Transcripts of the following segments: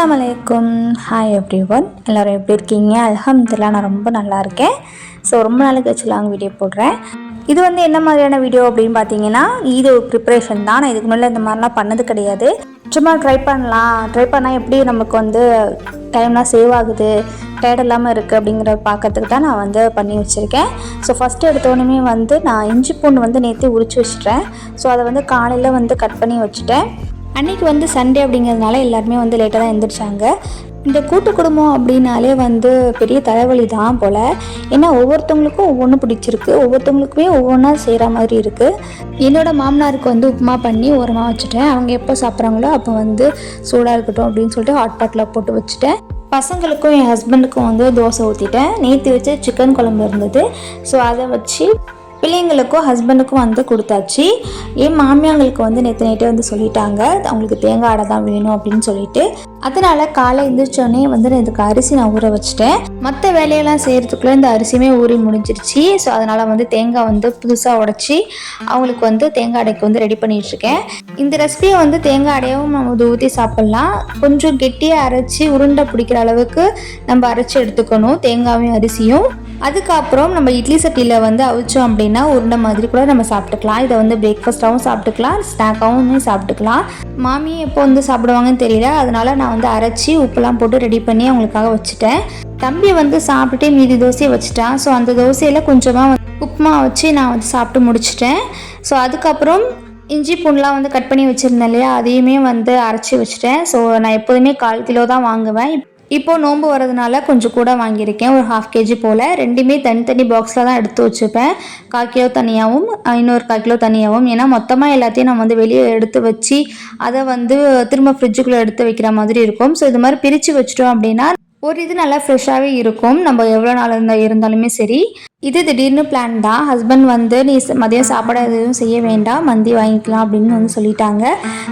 அஸ்ஸலாமு அலைக்கும். Hi everyone, எல்லோரும் எப்படி இருக்கீங்க? அல்ஹம்துலில்லாஹ் நான் ரொம்ப நல்லா இருக்கேன். ஸோ ரொம்ப நாளைக்கு வச்சு லாங் வீடியோ போடுறேன். இது என்ன மாதிரியான வீடியோ அப்படின்னு பார்த்தீங்கன்னா, இது ப்ரிப்ரேஷன் தான். நான் இதுக்கு முன்னாடி இந்த மாதிரிலாம் பண்ணது கிடையாது. சும்மா ட்ரை பண்ணால் எப்படி நமக்கு டைம்லாம் சேவ் ஆகுது, டயர்ட் இல்லாமல் இருக்குது அப்படிங்கிறத பார்க்கறதுக்கு தான் நான் பண்ணி வச்சுருக்கேன். ஸோ ஃபஸ்ட்டு எடுத்தோடனே நான் இஞ்சி பூண்டு நேற்று உரித்து வச்சுட்டேன். ஸோ அதை காலையில் கட் பண்ணி வச்சுட்டேன். அன்றைக்கி சண்டே அப்படிங்கிறதுனால எல்லாருமே லேட்டாக தான் எழுந்திரிச்சாங்க. இந்த கூட்டு குடும்பம் அப்படின்னாலே பெரிய தலைவலி தான் போல். ஏன்னா ஒவ்வொருத்தவங்களுக்கும் ஒவ்வொன்றும் பிடிச்சிருக்கு, ஒவ்வொருத்தவங்களுக்குமே ஒவ்வொன்றா செய்கிற மாதிரி இருக்குது. என்னோடய மாமனாருக்கு உப்புமா பண்ணி ஓரமாக வச்சுட்டேன். அவங்க எப்போ சாப்பிட்றாங்களோ அப்போ சூடாக இருக்கட்டும் அப்படின்னு சொல்லிட்டு ஹாட் பாட்டில் போட்டு வச்சுட்டேன். பசங்களுக்கும் என் ஹஸ்பண்டுக்கும் தோசை ஊற்றிட்டேன். நேற்று வச்சு சிக்கன் குழம்பு இருந்தது. ஸோ அதை வச்சு பிள்ளைங்களுக்கும் ஹஸ்பண்டுக்கும் கொடுத்தாச்சு. என் மாமியாங்களுக்கு நேற்று நைட்டே சொல்லிட்டாங்க அவங்களுக்கு தேங்காய் அடை தான் வேணும் அப்படின்னு சொல்லிட்டு. அதனால் காலை எழுந்திரிச்சோடனே இதுக்கு அரிசி நான் ஊற வச்சுட்டேன். மற்ற வேலையெல்லாம் செய்கிறதுக்குள்ளே இந்த அரிசியுமே ஊறி முடிஞ்சிருச்சு. ஸோ அதனால் தேங்காய் புதுசாக உடச்சி அவங்களுக்கு தேங்காய் அடைக்கு ரெடி பண்ணிகிட்ருக்கேன். இந்த ரெசிபியை தேங்காய் அடையும் நம்ம ஊற்றி சாப்பிட்லாம். கொஞ்சம் கெட்டியாக அரைச்சி உருண்டை பிடிக்கிற அளவுக்கு நம்ம அரைச்சி எடுத்துக்கணும் தேங்காயும் அரிசியும். அதுக்கப்புறம் நம்ம இட்லி சட்டியில் அவிச்சோம் அப்படின்னா உருண்டை மாதிரி கூட நம்ம சாப்பிட்டுக்கலாம். இதை பிரேக்ஃபாஸ்ட்டாகவும் சாப்பிட்டுக்கலாம், ஸ்நாக்காகவும் சாப்பிட்டுக்கலாம். மாமியை எப்போ சாப்பிடுவாங்கன்னு தெரியல, அதனால நான் அரைச்சி உப்புலாம் போட்டு ரெடி பண்ணி அவங்களுக்காக வச்சுட்டேன். தம்பி சாப்பிட்டுட்டே மீதி தோசையை வச்சுட்டான். ஸோ அந்த தோசையில் கொஞ்சமாக உப்புமா வச்சு நான் சாப்பிட்டு முடிச்சிட்டேன். ஸோ அதுக்கப்புறம் இஞ்சி பூண்டுலாம் கட் பண்ணி வச்சுருந்தேன் இல்லையா, அதையுமே அரைச்சி வச்சுட்டேன். ஸோ நான் எப்போதுமே 1/4 கிலோ தான் வாங்குவேன். இப்போது நோன்பு வரதுனால கொஞ்சம் கூட வாங்கியிருக்கேன், ஒரு 1/2 kg போல். ரெண்டுமே தனித்தனி பாக்ஸில் தான் எடுத்து வச்சுப்பேன். 1/4 கிலோ தனியாகவும் இன்னொரு 1/4 கிலோ தனியாகவும். ஏன்னா மொத்தமாக எல்லாத்தையும் நம்ம வெளியே எடுத்து வச்சு அதை திரும்ப ஃப்ரிட்ஜுக்குள்ளே எடுத்து வைக்கிற மாதிரி இருக்கும். ஸோ இது மாதிரி பிரித்து வச்சிட்டோம் அப்படின்னா ஒரு இது நல்லா ஃப்ரெஷ்ஷாகவே இருக்கும், நம்ம எவ்வளோ நாள் இருந்தாலுமே சரி. இது திடீர்னு பிளான் தான். ஹஸ்பண்ட் நீ மதியம் சாப்பாடு எதுவும் செய்ய வேண்டாம், மந்தி வாங்கிக்கலாம் அப்படின்னு சொல்லிட்டாங்க.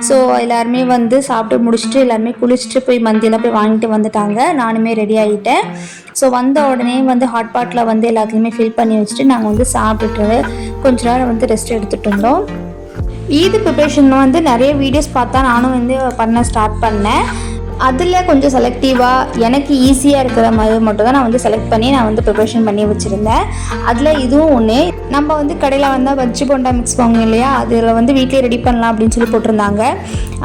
ஸோ எல்லாருமே சாப்பிட்டு முடிச்சுட்டு எல்லாருமே குளிச்சுட்டு போய் மந்தியெல்லாம் போய் வாங்கிட்டு வந்துட்டாங்க. நானுமே ரெடி ஆகிட்டேன். ஸோ வந்த உடனே ஹாட் பாட்டில் எல்லாத்துலேயுமே ஃபில் பண்ணி வச்சுட்டு நாங்கள் சாப்பிட்டுட்டு கொஞ்ச நேரம் ரெஸ்ட் எடுத்துகிட்டு இருந்தோம். ஈது ப்ரிப்ரேஷன் நிறைய வீடியோஸ் பார்த்தா நானும் பண்ண ஸ்டார்ட் பண்ணேன். அதில் கொஞ்சம் செலக்டிவாக எனக்கு ஈஸியாக இருக்கிற மாதிரி மட்டும் தான் நான் செலக்ட் பண்ணி நான் ப்ரிப்ரேஷன் பண்ணி வச்சுருந்தேன். அதில் இதுவும் ஒன்று. நம்ம கடையில் பஜ்ஜி போண்டா மிக்ஸ் வாங்குவோம் இல்லையா, அதில் வீட்டிலே ரெடி பண்ணலாம் அப்படின்னு சொல்லி போட்டிருந்தாங்க.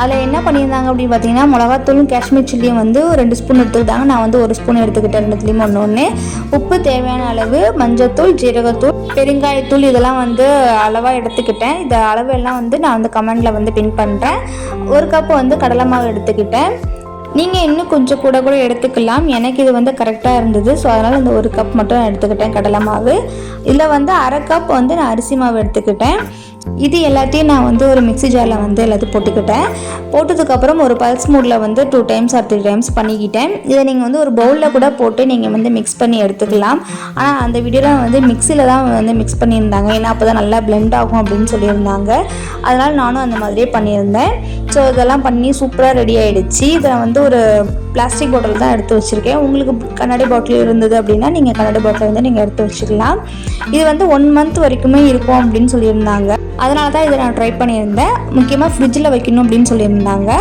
அதில் என்ன பண்ணியிருந்தாங்க அப்படின்னு பார்த்தீங்கன்னா, மிளகாத்தூளும் காஷ்மீர் சில்லியும் 2 ஸ்பூன் எடுத்துக்கிட்டாங்க. நான் 1 ஸ்பூன் எடுத்துக்கிட்டேன். ரெண்டுத்துலேயும் ஒன்று. உப்பு தேவையான அளவு, மஞ்சத்தூள், ஜீரகத்தூள், பெருங்காயத்தூள் இதெல்லாம் அளவாக எடுத்துக்கிட்டேன். இந்த அளவு எல்லாம் நான் கமெண்டில் பின் பண்ணுறேன். 1 கப்பு கடலை மாவு எடுத்துக்கிட்டேன். நீங்கள் இன்னும் கொஞ்சம் கூட எடுத்துக்கலாம். எனக்கு இது கரெக்டாக இருந்தது. ஸோ அதனால் இந்த 1 கப் மட்டும் எடுத்துக்கிட்டேன் கடலை மாவு. இதில் 1/2 கப் நான் அரிசி மாவு எடுத்துக்கிட்டேன். இது எல்லாத்தையும் நான் ஒரு மிக்ஸி ஜாரில் எல்லாத்தையும் போட்டுக்கிட்டேன். போட்டதுக்கப்புறம் ஒரு பல்ஸ் மூடில் 2 times or 3 times பண்ணிக்கிட்டேன். இதை நீங்கள் ஒரு பவுலில் கூட போட்டு நீங்கள் மிக்ஸ் பண்ணி எடுத்துக்கலாம். ஆனால் அந்த வீடியோவில் மிக்ஸியில் தான் மிக்ஸ் பண்ணியிருந்தாங்க. ஏன்னா அப்போ தான் நல்லா பிளெண்ட் ஆகும் அப்படின்னு சொல்லியிருந்தாங்க. அதனால் நானும் அந்த மாதிரியே பண்ணியிருந்தேன். ஸோ இதெல்லாம் பண்ணி சூப்பராக ரெடி ஆகிடுச்சு. இதை ஒரு பிளாஸ்டிக் பாட்டில் தான் எடுத்து வச்சுருக்கேன். உங்களுக்கு கண்ணாடி பாட்டில் இருந்தது அப்படின்னா நீங்கள் கண்ணாடி பாட்டில் நீங்கள் எடுத்து வச்சுக்கலாம். இது 1 month வரைக்குமே இருக்கும் அப்படின்னு சொல்லியிருந்தாங்க. அதனால தான் இதை நான் ட்ரை பண்ணியிருந்தேன். முக்கியமாக ஃப்ரிட்ஜில் வைக்கணும் அப்படின்னு சொல்லியிருந்தாங்க.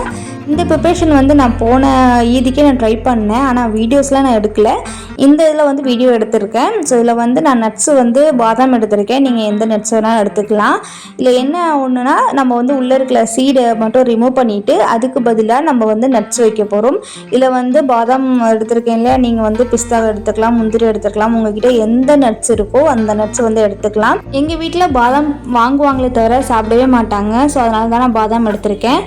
இந்த ப்ரிப்ரேஷன் நான் போன ஈதிக்கே நான் ட்ரை பண்ணேன். ஆனால் வீடியோஸ்லாம் நான் எடுக்கலை. இந்த இதில் வீடியோ எடுத்திருக்கேன். ஸோ இதில் நான் நட்ஸு பாதாம் எடுத்திருக்கேன். நீங்கள் எந்த நட்ஸ் வேணாலும் எடுத்துக்கலாம். இல்லை என்ன ஒன்றுனா, நம்ம உள்ளே இருக்கிற சீடை மட்டும் ரிமூவ் பண்ணிவிட்டு அதுக்கு பதிலாக நம்ம நட்ஸ் வைக்க போகிறோம். இதில் பாதாம் எடுத்திருக்கேன் இல்லையா, நீங்கள் பிஸ்தா எடுத்துக்கலாம், முந்திரி எடுத்துக்கலாம். உங்ககிட்ட எந்த நட்ஸ் இருக்கோ அந்த நட்ஸ் எடுத்துக்கலாம். எங்கள் வீட்டில் பாதாம் வாங்குவாங்களே தவிர சாப்பிடவே மாட்டாங்க. ஸோ அதனால தான் நான் பாதாம் எடுத்திருக்கேன்.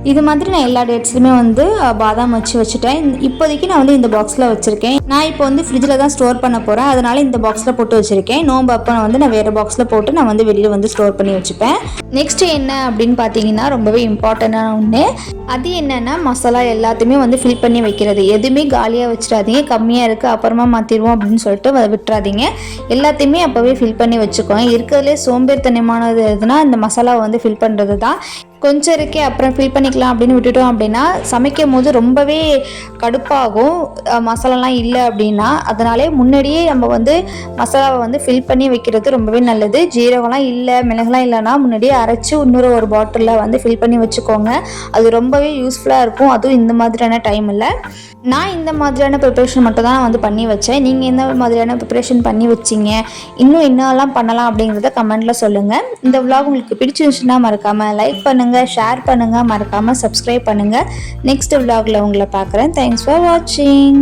இது மாதிரி நான் எல்லா டேட்ஸ்லையுமே பாதாம் வச்சுட்டேன். இப்போதைக்கு நான் இந்த பாக்ஸில் வச்சுருக்கேன். நான் இப்போ ஃப்ரிட்ஜில் தான் ஸ்டோர் பண்ண போகிறேன். அதனால் இந்த பாக்ஸில் போட்டு வச்சுருக்கேன். நோம்பு அப்போ நான் வேறு பாக்ஸில் போட்டு நான் வெளியில் ஸ்டோர் பண்ணி வச்சுப்பேன். நெக்ஸ்ட்டு என்ன அப்படின்னு பார்த்தீங்கன்னா, ரொம்பவே இம்பார்ட்டண்ட்டான ஒன்று. அது என்னென்னா, மசாலா எல்லாத்தையுமே ஃபில் பண்ணி வைக்கிறது. எதுவுமே காலியாக வச்சிடாதீங்க. கம்மியாக இருக்குது அப்புறமா மாற்றிடுவோம் அப்படின்னு சொல்லிட்டு விட்டுறாதீங்க. எல்லாத்தையுமே அப்போவே ஃபில் பண்ணி வச்சுக்கோங்க. இருக்கிறதுலே சோம்பேறித்தனமானது எதுனா இந்த மசாலாவை ஃபில் பண்ணுறது தான். கொஞ்சம் இருக்கே அப்புறம் ஃபில் பண்ணிக்கலாம் அப்படின்னு விட்டுட்டோம் அப்படின்னா சமைக்கும் போது ரொம்பவே கடுப்பாகும், மசாலாலாம் இல்லை அப்படின்னா. அதனாலே முன்னாடியே நம்ம வந்து மசாலாவை வந்து ஃபில் பண்ணி வைக்கிறது ரொம்பவே நல்லது. ஜீரகம்லாம் இல்லை, மிளகுலாம் இல்லைன்னா முன்னாடியே அரைச்சி இன்னொரு ஒரு பாட்டிலில் வந்து ஃபில் பண்ணி வச்சுக்கோங்க. அது ரொம்பவே யூஸ்ஃபுல்லாக இருக்கும், அதுவும் இந்த மாதிரியான டைமில். நான் இந்த மாதிரியான ப்ரிப்ரேஷன் மட்டும் தான் வந்து பண்ணி வச்சேன். நீங்கள் எந்த மாதிரியான ப்ரிப்ரேஷன் பண்ணி வச்சிங்க, இன்னும் என்னெல்லாம் பண்ணலாம் அப்படிங்கிறத கமெண்ட்டில் சொல்லுங்கள். இந்த vlog உங்களுக்கு பிடிச்சிருந்துச்சுன்னா மறக்காமல் லைக் பண்ணுங்கள், ஷேர் பண்ணுங்கள், மறக்காமல் சப்ஸ்கிரைப் பண்ணுங்கள். நெக்ஸ்ட் vlogல உங்களை பார்க்குறேன். தேங்க்ஸ் ஃபார் வாட்சிங்.